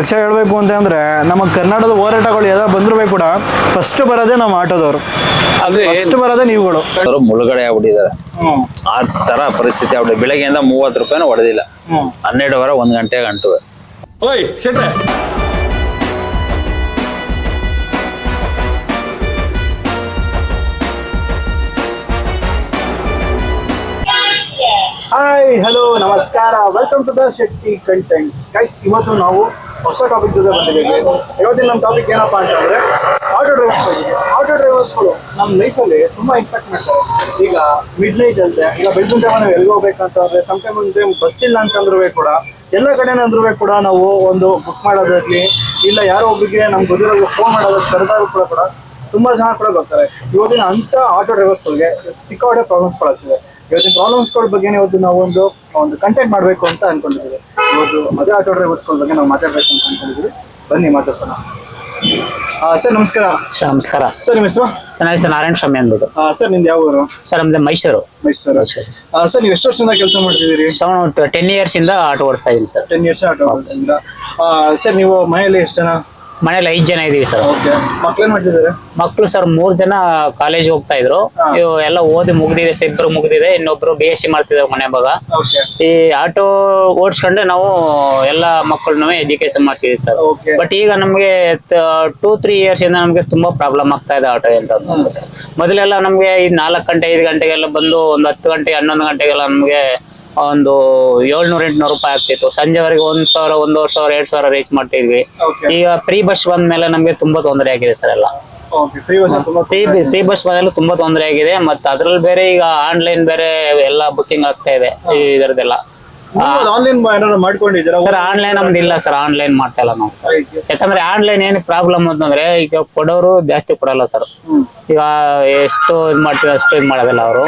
Actually ಹೇಳಬೇಕು ಅಂತಂದರೆ ನಮ್ಮ ಕರ್ನಾಟಕದ ಹೋರಾಟಗಳು ಯಾವ್ದು ಬಂದರೂ ಕೂಡ ಫಸ್ಟ್ ಬರೋದೇ ನಮ್ಮ ಆಟೋದವರು, ಫಸ್ಟ್ ಬರೋದೇ ನೀವುಗಳು. ಮುಳುಗಡೆ ಆಗ್ಬಿಟ್ಟಿದ್ದಾರೆ, ಆ ತರ ಪರಿಸ್ಥಿತಿ ಆಗ್ಬಿಟ್ಟು ಬೆಳಗ್ಗೆಯಿಂದ 30 ರೂಪಾಯಿನೂ ಹೊಡೆದಿಲ್ಲ, 12 1 ಗಂಟೆ ಗಂಟುವೆ. ಹಾಯ್, ಹಲೋ, ನಮಸ್ಕಾರ, welcome to the Shetty contents. Guys, ಇವತ್ತು ನಾವು ಹೊಸ ಟಾಪಿಕ್ ಜೊತೆ ಬಂದಿದ್ದೀವಿ. ಇವತ್ತಿನ ನಮ್ಮ ಟಾಪಿಕ್ ಏನಪ್ಪಾ ಅಂತಂದ್ರೆ ಆಟೋ ಡ್ರೈವರ್ಸ್ ಬಗ್ಗೆ. ಆಟೋ ಡ್ರೈವರ್ಸ್ಗಳು ನಮ್ಮ ಲೈಫಲ್ಲಿ ತುಂಬಾ ಇಂಪ್ಯಾಕ್ಟ್ ಮಾಡ್ತಾರೆ. ಈಗ ಮಿಡ್ ನೈಟ್ ಅಂತೆ, ಈಗ ಬೆಳಗಿನ ಟೈಮ್ ನಾವು ಎಲ್ಲಿಗೆ ಹೋಗ್ಬೇಕಂತಂದ್ರೆ ಸಮ್ಟೈಮ್ ಬಸ್ ಇಲ್ಲ ಅಂತಂದ್ರೂ ಕೂಡ ಎಲ್ಲ ಕಡೆನಂದ್ರೂ ಕೂಡ ನಾವು ಒಂದು ಬುಕ್ ಮಾಡೋದಾಗ್ಲಿ, ಇಲ್ಲ ಯಾರೋ ಒಬ್ಬರಿಗೆ ನಮ್ಗೆ ಗೊತ್ತಿರೋ ಫೋನ್ ಮಾಡೋದಕ್ಕೆ ಕರೆದಾದ್ರು ಕೂಡ ತುಂಬಾ ಜನ ಕೂಡ ಬರ್ತಾರೆ. ಇವತ್ತಿನ ಅಂತ ಆಟೋ ಡ್ರೈವರ್ಸ್ಗಳಿಗೆ ಸಿಕ್ಕಾಪಟ್ಟೆ ಪ್ರಾಬ್ಲಮ್ಸ್ಗಳಾಗ್ತಿದೆ. ಇವತ್ತಿನ ಪ್ರಾಬ್ಲಮ್ಸ್ಗಳ ಬಗ್ಗೆ ಇವತ್ತು ನಾವು ಒಂದು ಕಂಟೆಂಟ್ ಮಾಡಬೇಕು ಅಂತ ಅನ್ಕೊಂಡಿದ್ದೀವಿ. ಇವತ್ತು ಅದೇ ಆಟೋ ಡ್ರೈವರ್ಸ್ಗಳ ಬಗ್ಗೆ ನಾವು ಮಾತಾಡಬೇಕು ಅಂತ ಅನ್ಕೊಂಡಿದ್ದೀವಿ. ಬನ್ನಿ ಮಾತಾಡ್ಸೋಣ. ಸರ್ ನಮಸ್ಕಾರ. ಸರ್ ನಮಸ್ಕಾರ. ಸರ್ ನಿಮ್ಮ ಹೆಸರು? ಚೆನ್ನಾಗಿ ಸರ್, ನಾರಾಯಣ ಸ್ವಾಮಿ ಅಂದ್ಬಿಟ್ಟು. ಸರ್ ನಿಮ್ದು ಯಾವ ಊರು? ಸರ್ ನಮ್ದು ಮೈಸೂರು. ಸರ್ ನೀವು ಎಷ್ಟು ವರ್ಷದಿಂದ ಕೆಲಸ ಮಾಡ್ತಿದ್ದೀರಿ? 10 years ಇಂದ ಆಟೋ ಓಡಿಸ್ತಾ ಇದೀನಿ ಸರ್. 10 years ಆಟೋ ಓಡಿಸ್ತಿದ್ದೀರಾ. ಸರ್ ನೀವು ಮನೆಯಲ್ಲಿ ಎಷ್ಟು ಜನ? ಮನೇಲಿ 5 ಜನ ಇದೀವಿ ಸರ್. ಮಕ್ಳೇನ್ ಮಾಡ್ತಿದ್ದಾರೆ? ಮಕ್ಕಳು ಸರ್ 3 ಜನ ಕಾಲೇಜ್ ಹೋಗ್ತಾ ಇದ್ರು. ಇವು ಎಲ್ಲ ಓದಿ ಮುಗ್ದಿದೆ, ಇಬ್ರು ಮುಗ್ದಿದೆ, ಇನ್ನೊಬ್ರು BSc ಮಾಡ್ತಿದ್ದಾರೆ ಮನೆ ಭಾಗ. ಈ ಆಟೋ ಓಡಿಸ್ಕೊಂಡ್ರೆ ನಾವು ಎಲ್ಲ ಮಕ್ಕಳನ್ನು ಎಜುಕೇಶನ್ ಮಾಡ್ಸಿದೀವಿ ಸರ್. ಬಟ್ ಈಗ ನಮ್ಗೆ 2-3 years ಇಂದ ನಮ್ಗೆ ತುಂಬಾ ಪ್ರಾಬ್ಲಮ್ ಆಗ್ತಾ ಇದೆ ಆಟೋ ಅಂತ. ಮೊದಲೆಲ್ಲ ನಮ್ಗೆ 4 ಗಂಟೆ 5 ಗಂಟೆಗೆಲ್ಲ ಬಂದು ಒಂದು 10 ಗಂಟೆ 11 ಗಂಟೆಗೆಲ್ಲ ನಮ್ಗೆ ಒಂದು 700-800 ರೂಪಾಯಿ ಆಗ್ತಿತ್ತು. ಸಂಜೆವರೆಗೆ 1,000 1,500 2,000 ರೀಚ್ ಮಾಡ್ತಿದ್ವಿ. ಈಗ ಫ್ರೀ ಬಸ್ ಬಂದ್ಮೇಲೆ ನಮ್ಗೆ ತುಂಬಾ ತೊಂದರೆ ಆಗಿದೆ ಸರ್. ಎಲ್ಲ ಫ್ರೀ ಬಸ್ ಬಂದೆಲ್ಲ ತುಂಬಾ ತೊಂದರೆ ಆಗಿದೆ. ಮತ್ತೆ ಅದ್ರಲ್ಲಿ ಬೇರೆ ಈಗ ಆನ್ಲೈನ್ ಬೇರೆ ಎಲ್ಲ ಬುಕ್ಕಿಂಗ್ ಆಗ್ತಾ ಇದೆ ಇದರದೆಲ್ಲ. ಸರ್ ಆನ್ಲೈನ್ ನಮ್ದು ಇಲ್ಲ ಸರ್, ಆನ್ಲೈನ್ ಮಾಡ್ತಾ ಇಲ್ಲ ನಾವು. ಯಾಕಂದ್ರೆ ಆನ್ಲೈನ್ ಏನು ಪ್ರಾಬ್ಲಮ್ ಅಂತಂದ್ರೆ ಈಗ ಕೊಡೋರು ಜಾಸ್ತಿ ಕೊಡಲ್ಲ ಸರ್. ಈಗ ಎಷ್ಟು ಇದು ಮಾಡ್ತೀವಿ ಅಷ್ಟು ಇದು ಮಾಡೋದಿಲ್ಲ ಅವರು.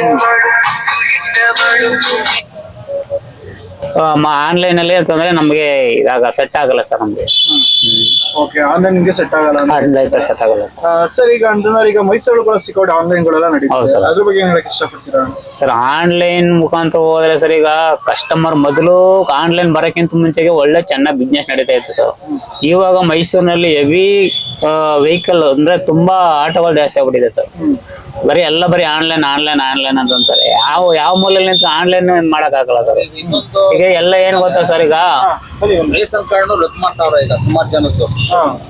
ಆನ್ಲೈನ್ ಅಲ್ಲಿ ಅಂತಂದ್ರೆ ನಮ್ಗೆ ಇದಾಗ ಸೆಟ್ ಆಗಲ್ಲ ಸರ್. ನಮ್ಗೆ ಆನ್ಲೈನ್ ಸೆಟ್ ಆಗಲ್ಲ ಸರ್. ಸರ್ ಈಗ ಅಂತಂದ್ರೆ ಈಗ ಮೈಸೂರು ಕೂಡ ಸಿಕ್ಕೋದು ಆನ್ಲೈನ್ ಗಳೆಲ್ಲ ನಡೀತದೆ, ಅದ್ರ ಬಗ್ಗೆ ಏನ್ ಹೇಳಕ್ ಇಷ್ಟಪಡ್ತೀರಾ ಸರ್? ಆನ್ಲೈನ್ ಮುಖಾಂತರ ಹೋದ್ರೆ ಸರ್, ಈಗ ಕಸ್ಟಮರ್ ಮೊದಲು ಆನ್ಲೈನ್ ಬರೋಕ್ಕಿಂತ ಮುಂಚೆಗೆ ಒಳ್ಳೆ ಚೆನ್ನಾಗಿ ಬಿಸ್ನೆಸ್ ನಡೀತಾ ಇತ್ತು ಸರ್. ಇವಾಗ ಮೈಸೂರಿನಲ್ಲಿ ಹೆವಿ ವೆಹಿಕಲ್ ಅಂದ್ರೆ ತುಂಬಾ ಆಟೋಗಳು ಜಾಸ್ತಿ ಆಗ್ಬಿಟ್ಟಿದೆ ಸರ್. ಬರೀ ಆನ್ಲೈನ್ ಅಂತಂತಾರೆ. ಯಾವ ಮೂಲೆಯಲ್ಲಿ ನಿಂತು ಆನ್ಲೈನ್ ಮಾಡಕ್ ಆಗಲ್ಲ ಸರ್. ಈಗ ಎಲ್ಲ ಏನ್ ಗೊತ್ತಾ ಸರ್, ಈಗ ರೇಷನ್ ಕಾರ್ಡ್ ರದ್ದು ಮಾಡ್ತಾವ್ರೆ ಈಗ ಸುಮಾರು ಜನದ್ದು.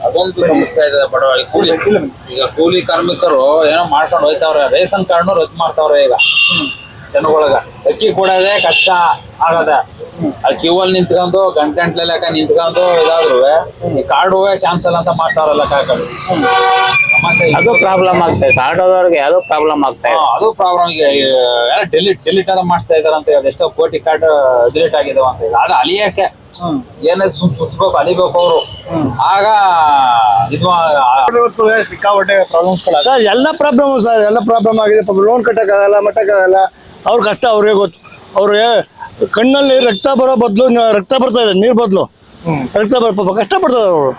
ಅದೊಂದು ಸಮಸ್ಯೆ ಇದೆ ಬಡವಳಿ. ಈಗ ಕೂಲಿ ಕಾರ್ಮಿಕರು ಏನೋ ಮಾಡ್ಕೊಂಡು ಹೋಯ್ತಾವ್ರೆ, ರೇಷನ್ ಕಾರ್ಡ್ ರದ್ದು ಮಾಡ್ತಾವ್ರೆ ಈಗ ಜನಗೊಳಗ. ಅಕ್ಕಿ ಕೊಡೋದೇ ಕಷ್ಟ ಆಗದ. ಅಲ್ಲಿ ಕ್ಯೂ ಅಲ್ಲಿ ನಿಂತ್ಕೊಂಡು ಗಂಟೆ ಲೆಕ್ಕ ನಿಂತ್ಕೊಂಡು ಇದಾದ್ರು ಈ ಕಾರ್ಡು ಕ್ಯಾನ್ಸಲ್ ಅಂತ ಮಾಡ್ತಾರಲ್ಲ ಕಾಕಲ್ಲಿ. ಅದು ಪ್ರಾಬ್ಲಮ್ ಆಗ್ತಾ ಇದೆ ಆಟೋದವ್ರಿಗೆ. ಅದು ಪ್ರಾಬ್ಲಮ್ ಆಗ್ತಾ ಇದೆ. ಅದು ಪ್ರಾಬ್ಲಮ್. ಈಗ ಡಿಲೀಟ್ ಎಲ್ಲ ಮಾಡಿಸ್ತಾ ಇದಾರೆ ಅಂತ ಹೇಳಿ ಎಷ್ಟೋ ಕೋಟಿ ಕಾರ್ಡ್ ಡಿಲೀಟ್ ಆಗಿದಾವ ಅಂತ. ಅದು ಅಲಿಯಕ್ಕೆ ಏನಾದ್ರು ಸುತ್ತಬೇಕು, ಅಲಿಬೇಕು ಅವರು. ಆಗ ಇದು ಸಿಕ್ಕಾಪಟ್ಟೆ ಪ್ರಾಬ್ಲಮ್ಸ್ ಸರ್. ಎಲ್ಲ ಪ್ರಾಬ್ಲಮ್ ಆಗಿದೆ. ಲೋನ್ ಕಟ್ಟಕ್ಕಾಗಲ್ಲ, ಮಟ್ಟಕ್ಕಾಗಲ್ಲ. ಅವ್ರ ಕಷ್ಟ ಅವ್ರಿಗೆ ಗೊತ್ತು. ಅವ್ರಿಗೆ ಕಣ್ಣಲ್ಲಿ ರಕ್ತ ಬರೋ ಬದಲು ರಕ್ತ ಬರ್ತಾ ಇದೆ, ನೀರು ಬದಲು ರಕ್ತ ಪಾಪ ಕಷ್ಟ ಪಡ್ತಾರೆ ಅವರು.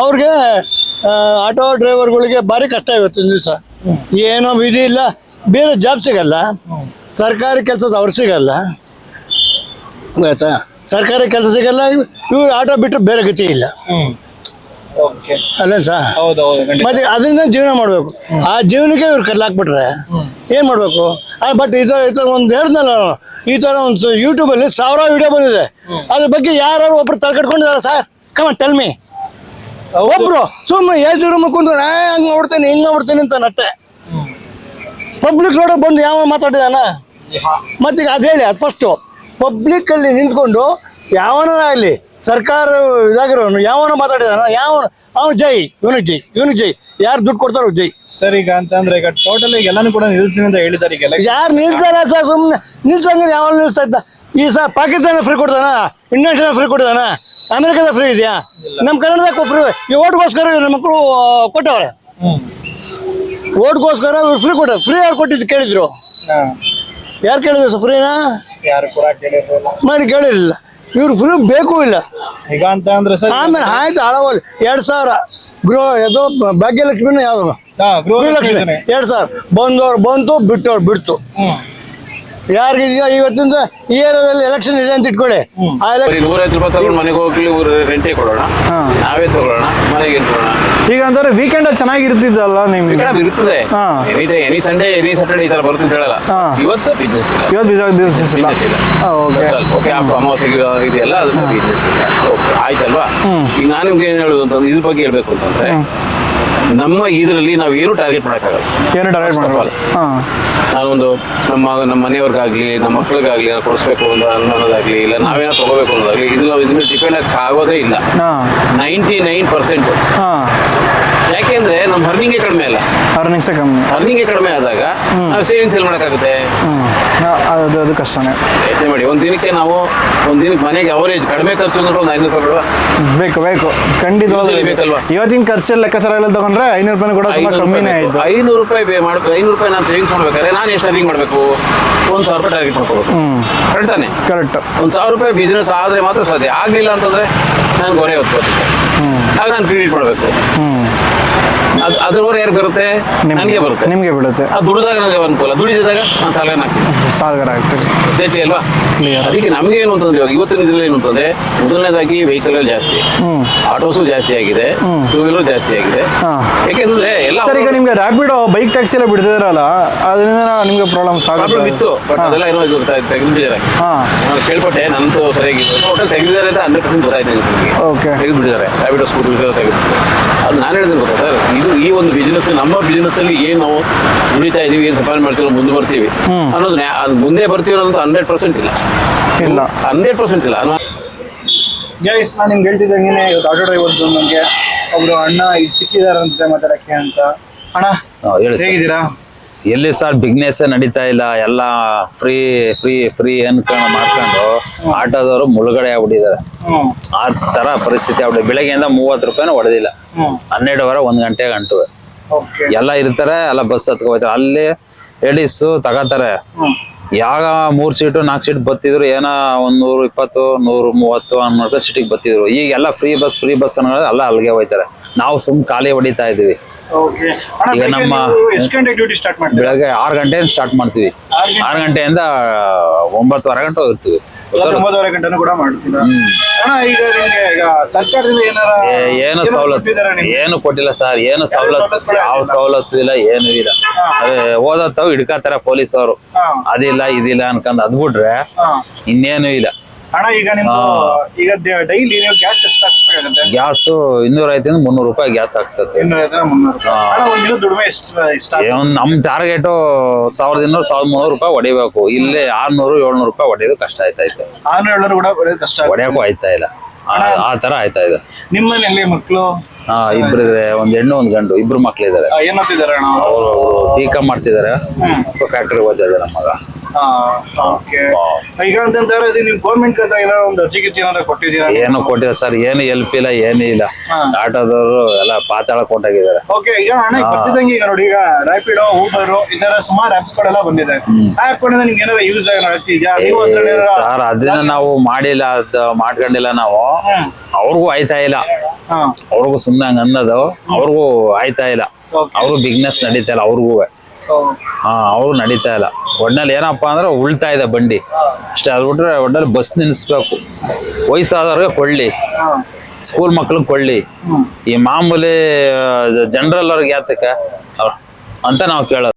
ಅವ್ರಿಗೆ ಆಟೋ ಡ್ರೈವರ್ಗಳಿಗೆ ಭಾರಿ ಕಷ್ಟ ಇವತ್ತಿನ ದಿವಸ. ಏನೋ ವಿಧಿ ಇಲ್ಲ, ಬೇರೆ ಜಾಬ್ ಸಿಗಲ್ಲ, ಸರ್ಕಾರಿ ಕೆಲಸದ ಅವ್ರು ಸಿಗಲ್ಲ, ಆಯ್ತಾ? ಸರ್ಕಾರಿ ಕೆಲಸ ಸಿಗಲ್ಲ, ಇವ್ರು ಆಟೋ ಬಿಟ್ಟರೆ ಬೇರೆ ಗತಿ ಇಲ್ಲ ಅಲ್ಲ ಸರ್? ಮತ್ತೆ ಅದರಿಂದ ಜೀವನ ಮಾಡ್ಬೇಕು. ಆ ಜೀವನಕ್ಕೆ ಇವ್ರು ಕಲ್ಲಾಕ್ಬಿಟ್ರೆ ಏನ್ ಮಾಡ್ಬೇಕು? ಬಟ್ ಈ ತರ ಒಂದು ಹೇಳ್ದಲ್ಲ, ಈ ತರ ಒಂದು ಯೂಟ್ಯೂಬಲ್ಲಿ 1000 ವಿಡಿಯೋ ಬಂದಿದೆ. ಅದ್ರ ಬಗ್ಗೆ ಯಾರು ಒಬ್ರು ತಲೆಕಟ್ಕೊಂಡಿದ್ದಾರೆ ಸರ್? Come on tell me. ಒಬ್ರು ಸುಮ್ಮನೆ ಏಜ್ ರೂಮ್ ಕುಂದ್ರು ಹಂಗ್ ನೋಡ್ತೇನೆ ಹಿಂಗ್ ನೋಡ್ತೇನೆ ಅಂತ ನಟ್ಟೆ. ಪಬ್ಲಿಕ್ ರೋಡ್ ಬಂದು ಯಾವ ಮಾತಾಡಿದಾನ? ಮತ್ತೀಗ ಅದು ಹೇಳಿ, ಅದು ಫಸ್ಟು ಪಬ್ಲಿಕ್ ಅಲ್ಲಿ ನಿಂತ್ಕೊಂಡು ಯಾವನಾಗಲಿ ಸರ್ಕಾರ ಇದಾಗಿರೋನು ಯಾವನ ಮಾತಾಡಿದಾನ, ಅವನು ಜೈ, ಇವನಿಗೆ ಜೈ, ಯಾರು ದುಡ್ಡು ಕೊಡ್ತಾರೋ ಜೈ. ಸರ್ ಈಗ ಅಂತಂದ್ರೆ ಈಗ ಟೋಟಲ್ ಎಲ್ಲಾನು ಕೂಡ ನಿಲ್ಸಿ ಅಂತ ಹೇಳಿದಾರೆ. ಈಗ ಯಾರು ನಿಲ್ಸಲ್ಲ ಸರ್, ಸುಮ್ಮನೆ ನಿಲ್ಸಂಗ ಯಾವ ನಿಲ್ಸ್ತಾ ಇದ್ದ? ಈ ಸರ್ ಪಾಕಿಸ್ತಾನ ಫ್ರೀ ಕೊಡ್ತಾನ, ಇಂಡೋನೇಷಿಯಾ ಫ್ರೀ ಕೊಡ್ತಾನ, ಅಮೆರಿಕದ ಫ್ರೀ ಇದೆಯಾ? ನಮ್ಮ ಕನ್ನಡದಾಗ ಫ್ರೀ. ಈ ಓಟ್ಗೋಸ್ಕರ ನಮ್ಮ ಮಕ್ಕಳು ಕೊಟ್ಟವ್ರೆ. ಓಟ್ಗೋಸ್ಕರ ಇವ್ರು ಫ್ರೀ ಕೊಟ್ಟಾರೆ. ಫ್ರೀ ಯಾರು ಕೊಟ್ಟಿದ್ದು ಕೇಳಿದ್ರು? ಯಾರು ಕೇಳಿದ್ರು ಸರ್ ಫ್ರೀನಾ? ಯಾರು ಕೂಡ ಮಾಡಿ ಕೇಳಿರಲಿಲ್ಲ. ಇವ್ರು ಫ್ರೀ ಬೇಕು ಇಲ್ಲ ಈಗ ಅಂತ ಅಂದ್ರೆ ಸರ್. ಆಮೇಲೆ ಆಯ್ತು ಹಳವಲ್ಲಿ 2000 ಗೃಹ ಅದು ಭಾಗ್ಯಲಕ್ಷ್ಮಿನ ಯಾವ್ದು ಗೃಹಲಕ್ಷ್ಮಿ 2000 ಬಂದವ್ರು ಬಂತು, ಬಿಟ್ಟವ್ರು ಬಿಡ್ತು. ಯಾರಿಗೆ ಇವತ್ತಿಂದ ಈ ಏರಿಯಾದಲ್ಲಿ ಎಲೆಕ್ಷನ್ ಇದೆ ಅಂತ ಇಟ್ಕೊಳ್ಳಿ, ಆ ಬರೀ 150 ರೂಪಾಯಿ ತಗೊಂಡು ಮನೆಗೆ ಹೋಗ್ಲಿ ರೆಂಟೇ ಕೊಡೋಣ, ನಾವೇ ತಗೊಳ್ಳೋಣ, ಮನೆಗೆ ಇಟ್ಕೊಳ್ಳೋಣ. ಈಗ ಅಂದ್ರೆ ವೀಕೆಂಡ್ ಅಲ್ಲಿ ಚೆನ್ನಾಗಿರ್ತಿದ್ದಲ್ಲ ನಿಮ್ಗೆ? ಇರ್ತದೆ ಎನಿ ಸಂಡೇ ಎನಿ ಸ್ಯಾಟರ್ಡೇ ಈ ತರ ಬರುತ್ತೆ ಅಂತ ಹೇಳಲ್ಲ. ಇವತ್ತು ಬಿಸ್ನೆಸ್ ಇಲ್ಲ, ಇವತ್ತು ಬಿಸ್ನೆಸ್ ಇಲ್ಲ. ಬಿಸ್ನೆಸ್ ಇಲ್ಲ. ಓಕೆ ಓಕೆ ಅಮಾವಾಸ್ಯೆಗೆ ಇದೆಯಲ್ಲ ಅದನ್ನ ಬಿಸ್ನೆಸ್ ಇಲ್ಲ. ಓಕೆ ಆಯ್ತಲ್ವಾ? ಈಗ ನಾನು ನಿಮ್ಗೆ ಏನ್ ಹೇಳುದು ಅಂತಂದ್ರೆ ಇದ್ರ ಬಗ್ಗೆ ಹೇಳ್ಬೇಕು ಅಂತಂದ್ರೆ ನಮ್ಮ ಇದರಲ್ಲಿ ನಾವು ಏನು ಟಾರ್ಗೆಟ್ ಮಾಡೋಕ್ಕಾಗಲ್ಲ. ಏನು ಟಾರ್ಗೆಟ್ ಮಾಡಲ್ಲ. ನಾನೊಂದು ನಮ್ಮ ಮನೆಯವ್ರಿಗಾಗ್ಲಿ ನಮ್ಮ ಮಕ್ಳಿಗಾಗ್ಲಿ ನಾನು ಕೊಡಿಸ್ಬೇಕು ಅನ್ನೋದಾಗ್ಲಿ ಇಲ್ಲ ನಾವೇನೋ ತಗೋಬೇಕು ಅನ್ನೋದಾಗ್ಲಿ ಇದನ್ನ ಡಿಪೆಂಡ್ ಆಗೋದೇ ಇಲ್ಲ. 99%. ಯಾಕೆಂದ್ರೆ ನಮ್ಮ ಅರ್ನಿಂಗೇ ಕಡಿಮೆ ಅಲ್ಲ. ಅರ್ನಿಂಗೇ ಕಡಿಮೆ ಆದಾಗ ನಾವು ಸೇವಿಂಗ್ಸ್ ಎಲ್ಲಿ ಮಾಡೋಕ್ಕಾಗುತ್ತೆ? ಅದು ಕಷ್ಟನೇ. ಯೋಚನೆ ಮಾಡಿ, ಒಂದ್ ದಿನಕ್ಕೆ ಮನೆಗೆ ಅವರೇಜ್ ಕಡಿಮೆ ಖರ್ಚು ಅಂದ್ರೆ ಒಂದು 500 ರೂಪಾಯಿ ಬೇಕು ಖಂಡಿತ ಬೇಕಲ್ವಾ? ಇವತ್ತಿನ ಖರ್ಚಲ್ಲಿ ಲೆಕ್ಕಾಚಾರ ಎಲ್ಲ ತಗೊಂಡ್ರೆ 500 ರೂಪಾಯಿ ಕೂಡ ತುಂಬಾ ಕಮ್ಮಿನೇ ಆಯ್ತು. 500 ರೂಪಾಯಿ ಮಾಡ್ಬೇಕು. 500 ರೂಪಾಯಿ ನಾನು ಸೇವಿಂಗ್ಸ್ ಮಾಡ್ಬೇಕಾದ್ರೆ ನಾನು ಎಷ್ಟು ಅರ್ನಿಂಗ್ ಮಾಡಬೇಕು? 1000 ರೂಪಾಯಿ ಟಾರ್ಗೆಟ್ ಮಾಡ್ಕೋಬೇಕು. ಕರೆಕ್ಟ್ ತಾನೆ? ಕರೆಕ್ಟ್. 1000 ರೂಪಾಯಿ ಬಿಸ್ನೆಸ್ ಆದ್ರೆ ಮಾತ್ರ ಸಾಧ್ಯ. ಆಗ್ಲಿಲ್ಲ ಅಂತಂದ್ರೆ ನಾನು ಗೊರೆ ಹೊತ್ಕೋತೀನಿ. ಆಗ ನಾನು ಕ್ರೆಡಿಟ್ ಮಾಡಬೇಕು. ಅದ್ರವರೆ ಯಾರು ಬರುತ್ತೆ? ನನಗೆ ಬರುತ್ತೆ. ನಿಮ್ಗೆ ಬಿಡುತ್ತೆ. ಅದು ದುಡಿದಾಗ ನನಗೆ ಅನುಕೂಲ, ದುಡಿದಾಗ ನಾನು ಸಾಲಗಾರ ಆಗ್ತದೆ. ಗೊತ್ತೈತಿ ಅಲ್ವಾ? ಅದಕ್ಕೆ ನಮ್ಗೆ ಏನು ಅಂತಂದ್ರೆ ಇವತ್ತಿನ ದಿನ ಏನು ಅಂತಂದ್ರೆ ಮೊದಲನೇದಾಗಿ ವೆಹಿಕಲ್ ಜಾಸ್ತಿ, ಆಟೋಸು ಜಾಸ್ತಿ ಆಗಿದೆ, ಟೂ ವೀಲರ್ ಜಾಸ್ತಿ ಆಗಿದೆ. ಯಾಕೆಂದ್ರೆ ಎಲ್ಲ ಸರ್ ಈಗ ನಿಮ್ಗೆ ರ್ಯಾಪಿಡೋ ಬೈಕ್ ಟ್ಯಾಕ್ಸಿ ಎಲ್ಲ ಬಿಡ್ತಿದಾರಲ್ಲ, ಅದರಿಂದ ನಿಮ್ಗೆ ಪ್ರಾಬ್ಲಮ್ ಇತ್ತು. ಬಟ್ ಅದೆಲ್ಲ ಏನೋ ಇದು ತೆಗೆದುಬಿಟ್ಟಿದ್ದಾರೆ. ನಾನು ಕೇಳ್ಪಟ್ಟೆ, ನಂದು ಸರಿಯಾಗಿತ್ತು. ಟೋಟಲ್ ತೆಗೆದಿದ್ದಾರೆ ಅಂತ 100% ಗೊತ್ತಾಯ್ತು ನನಗೆ. ತೆಗೆದುಬಿಟ್ಟಿದ್ದಾರೆ ರ್ಯಾಪಿಡೋ ಸ್ಕೂಟರ್ ತೆಗೆದುಬಿಟ್ಟಿದ್ದಾರೆ. ಅದು ನಾನು ಹೇಳಿದ್ರೆ ಗೊತ್ತಾ ಸರ್, ಈ ಒಂದು ಬಿಸ್ನೆಸ್, ನಮ್ಮ ಬಿಸ್ನೆಸ್ ಅಲ್ಲಿ ಏನ್ ನಾವು ದುಡಿತಾ ಇದೀವಿ, ಏನ್ ಸಂಪಾದನೆ ಮಾಡ್ತೀವಿ, ಮುಂದೆ ಬರ್ತೀವಿ ಅನ್ನೋದು ಅದು ಮುಂದೆ ಬರ್ತೀವಿ ಅನ್ನೋದು 100% ಇಲ್ಲ. 100% ಇಲ್ಲ. ಗೈಸ್, ನಾನು ನಿಮ್ಗೆ ಹೇಳ್ತಿದ್ದಂಗೆ ಇವತ್ತು ಆಟೋ ಡ್ರೈವರ್ ನಮಗೆ ಒಬ್ರು ಅಣ್ಣ ಇದು ಸಿಕ್ಕಿದಾರಂತೆ ಮಾತಾಡಕ್ಕೆ ಅಂತ. ಅಣ್ಣ ಹೇಗಿದ್ದೀರಾ? ಎಲ್ಲಿ ಸರ್ ಬಿಸ್ನೆಸ್ ನಡೀತಾ ಇಲ್ಲ, ಎಲ್ಲ ಫ್ರೀ ಫ್ರೀ ಫ್ರೀ ಅನ್ಕೊಂಡು ಮಾಡ್ಕೊಂಡು ಆಟೋದವರು ಮುಳುಗಡೆ ಆಗ್ಬಿಟ್ಟಿದ್ದಾರೆ. ಆ ತರ ಪರಿಸ್ಥಿತಿ ಆಗ್ಬಿಟ್ಟು ಬೆಳಗ್ಗೆಯಿಂದ 30 ರೂಪಾಯಿನೂ ಹೊಡೆದಿಲ್ಲ. 12 1 ಗಂಟೆಗೆ ಅಂಟುವೆ ಎಲ್ಲ ಇರ್ತಾರೆ, ಎಲ್ಲ ಬಸ್ ಹತ್ಕೋತಾರೆ. ಅಲ್ಲಿ ಲೇಡೀಸು ತಗೋತಾರೆ. ಯಾಗ 3 ಸೀಟು 4 ಸೀಟ್ ಬತ್ತಿದ್ರು, ಏನೋ 120 130 ಅನ್ನೋ ಸೀಟಿಗೆ ಬತ್ತಿದ್ರು. ಈಗೆಲ್ಲ ಫ್ರೀ ಬಸ್ ಅನ್ನೋದು ಎಲ್ಲ ಅಲ್ಲಿಗೆ ಹೋಯ್ತಾರೆ. ನಾವು ಸುಮ್ ಖಾಲಿ ಹೊಡಿತಾ ಇದೀವಿ. ಈಗ ನಮ್ಮ ಬೆಳಗ್ಗೆ 6 ಗಂಟೆ ಸ್ಟಾರ್ಟ್ ಮಾಡ್ತೀವಿ. 6 ಗಂಟೆಯಿಂದ 9:30 ಗಂಟೆ ಇರ್ತೀವಿ. 9:30 ಗಂಟೆನೂ ಕೂಡ ಮಾಡ್ತೀರಾ? ಏನು ಸವಲತ್ತು ಏನು ಕೊಟ್ಟಿಲ್ಲ ಸರ್. ಏನು ಸವಲತ್ತು, ಯಾವ ಸವಲತ್ತು ಇಲ್ಲ, ಏನು ಇಲ್ಲ. ಓದತ್ತವ್ ಹಿಡ್ಕತಾರೆ ಪೊಲೀಸ್ ಅವರು. ಅದಿಲ್ಲ ಇದಿಲ್ಲ ಅನ್ಕೊಂಡ್ ಅದ್ಬಿಟ್ರೆ ಇನ್ನೇನು ಇಲ್ಲ. ಈಗ ಡೈಲಿ ನೀವು ಗ್ಯಾಸ್ ಎಷ್ಟು ಹಾಕ್ಸ್ಬೇಕಾಗುತ್ತೆ? ಗ್ಯಾಸು 250 300 ರೂಪಾಯಿ ಗ್ಯಾಸ್ ಹಾಕ್ಸ್ಕತ್ತೆ. ನಮ್ ಟಾರ್ಗೆಟ್ 1200 1300 ರೂಪಾಯಿ ಹೊಡಿಬೇಕು. ಇಲ್ಲಿ 600 700 ರೂಪಾಯಿ ಹೊಡೆಯೋದು ಕಷ್ಟ ಆಯ್ತಾಯ್ತು. 600 ಕೂಡ ಹೊಡೆಯಕ್ಕೂ ಆಯ್ತಾ ಇಲ್ಲ. ಆ ತರ ಆಯ್ತಾ ಇದೆ. ನಿಮ್ಮನೇಲಿ ಮಕ್ಕಳು? ಇಬ್ರು ಇದಾರೆ, ಒಂದ್ ಹೆಣ್ಣು ಒಂದ್ ಗಂಡು. ಇಬ್ರು ಮಕ್ಳಿದಾರೆ. ಏನ್ ಓದ್ತಿದಾರೆ? ಅವರು ಡಿ.ಕಾಮ್ ಮಾಡ್ತಿದಾರೆ. ಫ್ಯಾಕ್ಟ್ರಿ ಓದ್ತಿದ್ದಾರೆ ನಮ್ಮ ಮಗ. ಈಗ ಅಂತಂದ್ರೆ ನಿಮ್ ಗೌರ್ಮೆಂಟ್ ಒಂದು ಅರ್ಜಿ ಏನಾದ್ರು ಕೊಟ್ಟಿದ್ದೀರಾ? ಏನು ಕೊಟ್ಟಿಲ್ಲ ಸರ್, ಏನು ಹೆಲ್ಪ್ ಇಲ್ಲ, ಏನು ಇಲ್ಲ. ಆಟೋದವರು ಎಲ್ಲ ಪಾತಾಳ ಕೊಂಡಾಗಿದ್ದಾರೆ. ಓಕೆ, ಈಗ ಹಣ ಬರ್ತಿದ್ದಂಗೆ ಈಗ ನೋಡಿ, ಈಗ ರ್ಯಾಪಿಡೋ, ಊಬರ್ ಈ ತರ ಸುಮಾರು ಆಪ್ಸ್ ಗಳೆಲ್ಲ ಬಂದಿದೆ. ಆಪ್ ಗಳಿಂದ ನಿಮ್ಗೆ ಏನಾದ್ರು ಯೂಸ್ ಆಗ್ತಿದ್ಯಾ? ಸರ್ ಅದನ್ನ ನಾವು ಮಾಡಿಲ್ಲ, ಮಾಡ್ಕೊಂಡಿಲ್ಲ ನಾವು. ಅವ್ರಿಗೂ ಆಯ್ತಾ ಇಲ್ಲ. ಅವ್ರಿಗೂ ಸುಮ್ನೆ ಹಂಗ ಅನ್ನೋದು ಅವ್ರಿಗೂ ಆಯ್ತಾ ಇಲ್ಲ. ಅವ್ರು ಬಿಸ್ನೆಸ್ ನಡೀತಾ ಇಲ್ಲ ಅವ್ರಿಗೂ. ಅವ್ರು ನಡೀತಾ ಇಲ್ಲ. ಒಟ್ನಲ್ಲಿ ಏನಪ್ಪಾ ಅಂದ್ರೆ ಉಳ್ತಾ ಇದೆ ಬಂಡಿ ಅಷ್ಟೇ. ಅದ್ ಬಿಟ್ರೆ ಒಟ್ನಲ್ಲಿ ಬಸ್ ನಿಲ್ಲಿಸ್ಬೇಕು. ವಯಸ್ಸಾದವ್ರಿಗೆ ಕೊಳ್ಳಿ, ಸ್ಕೂಲ್ ಮಕ್ಳಿಗೆ ಕೊಳ್ಳಿ. ಈ ಮಾಮೂಲಿ ಜನರಲ್ ಅವ್ರಿಗೆ ಯಾತಕ್ಕೆ ಅಂತ ನಾವು ಕೇಳೋದು.